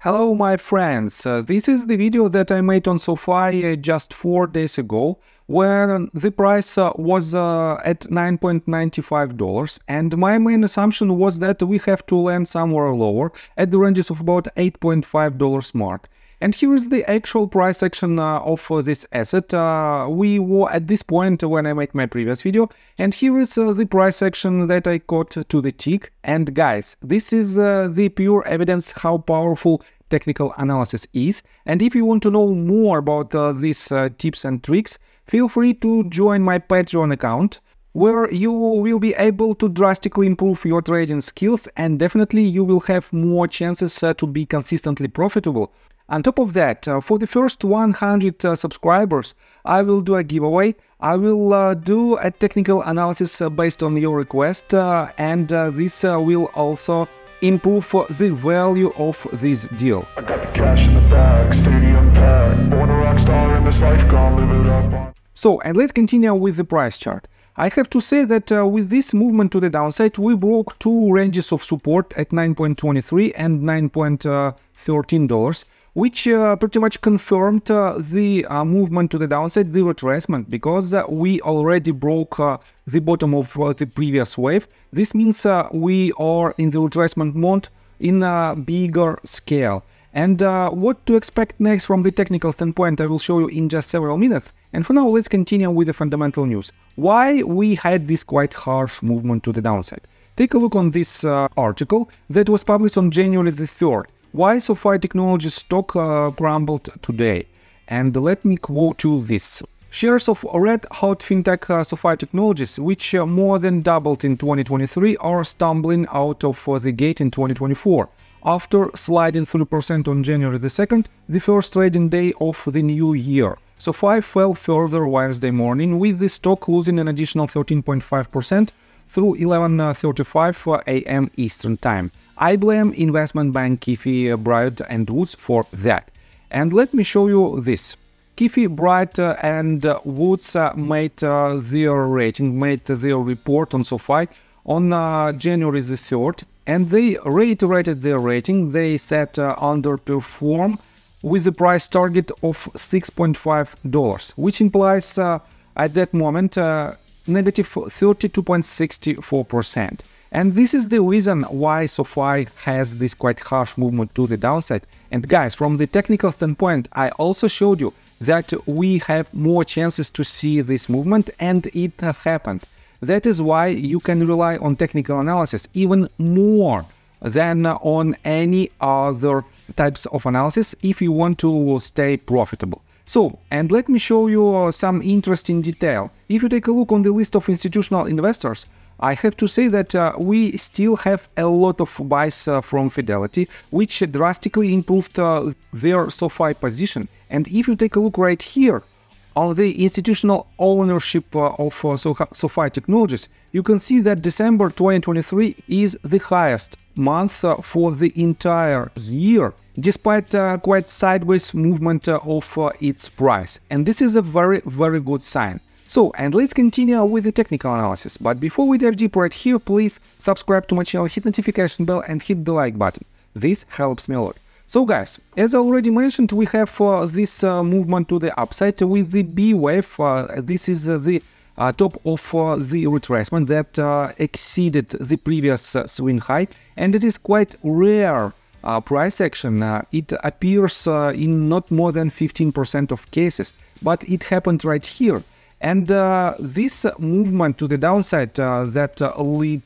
Hello my friends, this is the video that I made on SOFI just 4 days ago, where the price was at $9.95, and my main assumption was that we have to land somewhere lower at the ranges of about $8.5 mark. And here is the actual price action of this asset. We were at this point when I made my previous video, and here is the price action that I caught to the tick. And guys, this is the pure evidence how powerful technical analysis is. And if you want to know more about these tips and tricks, feel free to join my Patreon account, where you will be able to drastically improve your trading skills, and definitely you will have more chances to be consistently profitable. On top of that, for the first 100 subscribers, I will do a giveaway. I will do a technical analysis based on your request, and this will also improve the value of this deal. I got the cash in the bag, stadium packed, born a rock star in this life, gonna live it up. So, and let's continue with the price chart. I have to say that with this movement to the downside, we broke two ranges of support at $9.23 and $9.13. Which pretty much confirmed the movement to the downside, the retracement, because we already broke the bottom of the previous wave. This means we are in the retracement mode in a bigger scale. And what to expect next from the technical standpoint, I will show you in just several minutes. And for now, let's continue with the fundamental news. Why we had this quite harsh movement to the downside? Take a look on this article that was published on January the 3rd. Why SOFI Technologies stock crumbled today? And let me quote you this. Shares of red-hot fintech SOFI Technologies, which more than doubled in 2023, are stumbling out of the gate in 2024. After sliding 3% on January the 2nd, the first trading day of the new year, SOFI fell further Wednesday morning, with the stock losing an additional 13.5% through 11:35 a.m. Eastern Time. I blame investment bank Keefe, Bryan and Woods for that. And let me show you this. Keefe, Bryan and Woods made their report on SOFI on January the 3rd, and they reiterated their rating. They said underperform with the price target of $6.5, which implies at that moment negative 32.64%. And this is the reason why SOFI has this quite harsh movement to the downside. And guys, from the technical standpoint, I also showed you that we have more chances to see this movement, and it happened. That is why you can rely on technical analysis even more than on any other types of analysis if you want to stay profitable. So, and let me show you some interesting detail. If you take a look on the list of institutional investors, I have to say that we still have a lot of buys from Fidelity, which drastically improved their SOFI position. And if you take a look right here on the institutional ownership of SOFI Technologies, you can see that December 2023 is the highest month for the entire year, despite quite sideways movement of its price. And this is a very, very good sign. So, and let's continue with the technical analysis. But before we dive deep right here, please subscribe to my channel, hit notification bell and hit the like button. This helps me a lot. So guys, as I already mentioned, we have this movement to the upside with the B wave. This is the top of the retracement that exceeded the previous swing high, and it is quite rare price action. It appears in not more than 15% of cases, but it happened right here. And this movement to the downside that led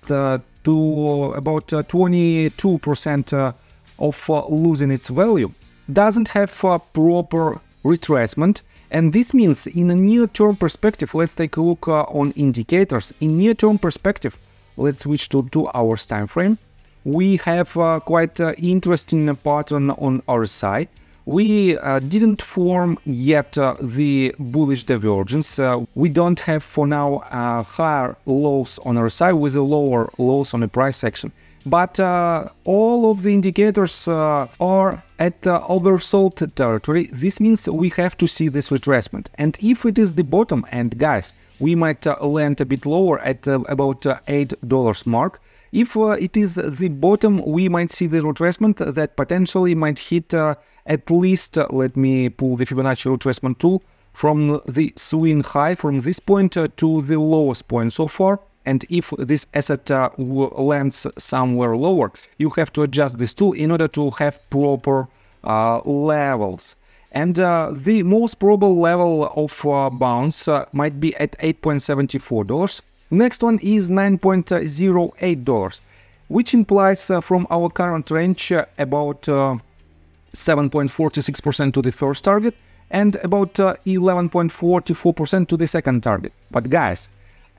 to about 22% of losing its value doesn't have a proper retracement. And this means in a near-term perspective, let's take a look on indicators. In near-term perspective, let's switch to 2 hours time frame. We have quite interesting pattern on RSI. We didn't form yet the bullish divergence. We don't have for now higher lows on RSI with a lower lows on the price action. But all of the indicators are at oversold territory. This means we have to see this retracement. And if it is the bottom, and guys, we might land a bit lower at about $8 mark. If it is the bottom, we might see the retracement that potentially might hit at least, let me pull the Fibonacci retracement tool, from the swing high from this point to the lowest point so far. And if this asset lands somewhere lower, you have to adjust this tool in order to have proper levels. And the most probable level of bounce might be at $8.74. Next one is $9.08, which implies from our current range about 7.46% to the first target and about 11.44% to the second target. But guys,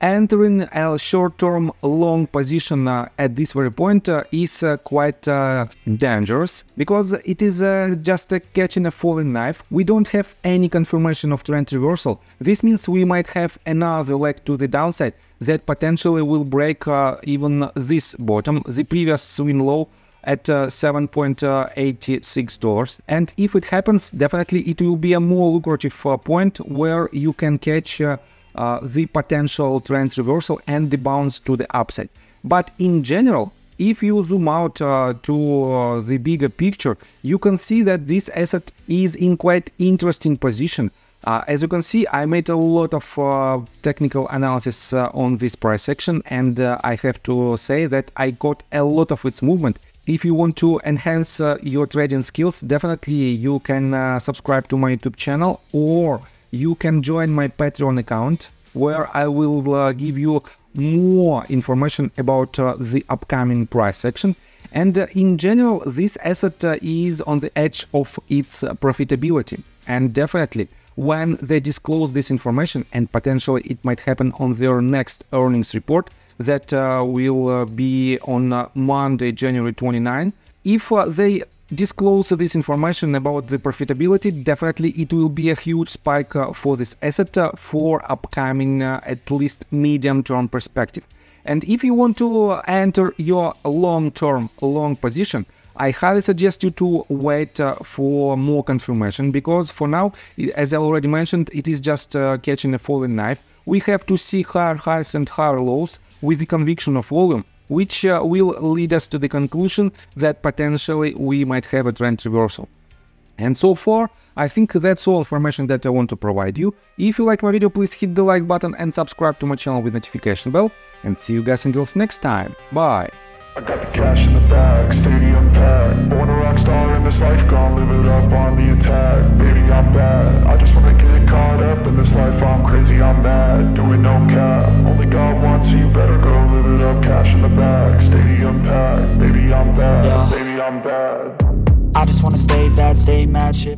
entering a short-term long position at this very point is quite dangerous, because it is just catching a falling knife. We don't have any confirmation of trend reversal. This means we might have another leg to the downside that potentially will break even this bottom, the previous swing low at $7.86. And if it happens, definitely it will be a more lucrative point where you can catch the potential trend reversal and the bounce to the upside. But in general, if you zoom out to the bigger picture, you can see that this asset is in quite interesting position. As you can see, I made a lot of technical analysis on this price action, and I have to say that I got a lot of its movement. If you want to enhance your trading skills, definitely you can subscribe to my YouTube channel, or you can join my Patreon account, where I will give you more information about the upcoming price action. And in general, this asset is on the edge of its profitability. And definitely, when they disclose this information, and potentially it might happen on their next earnings report, that will be on Monday, January 29. If they disclose this information about the profitability, definitely it will be a huge spike for this asset for upcoming at least medium-term perspective. And if you want to enter your long-term long position, I highly suggest you to wait for more confirmation, because for now, as I already mentioned, it is just catching a falling knife. We have to see higher highs and higher lows with the conviction of volume, which will lead us to the conclusion that potentially we might have a trend reversal. And so far, I think that's all information that I want to provide you. If you like my video, please hit the like button and subscribe to my channel with notification bell. And see you guys and girls next time. Bye! I got the cash in the bag, stadium packed. Born a rock star in this life, gonna live it up on the attack. Baby, I'm bad, I just wanna get caught up in this life. I'm crazy, I'm mad, doing no cap. Only God wants, so you better go live it up. Cash in the bag, stadium packed. Baby, I'm bad, baby, I'm bad. I just wanna stay bad, stay mad, shit.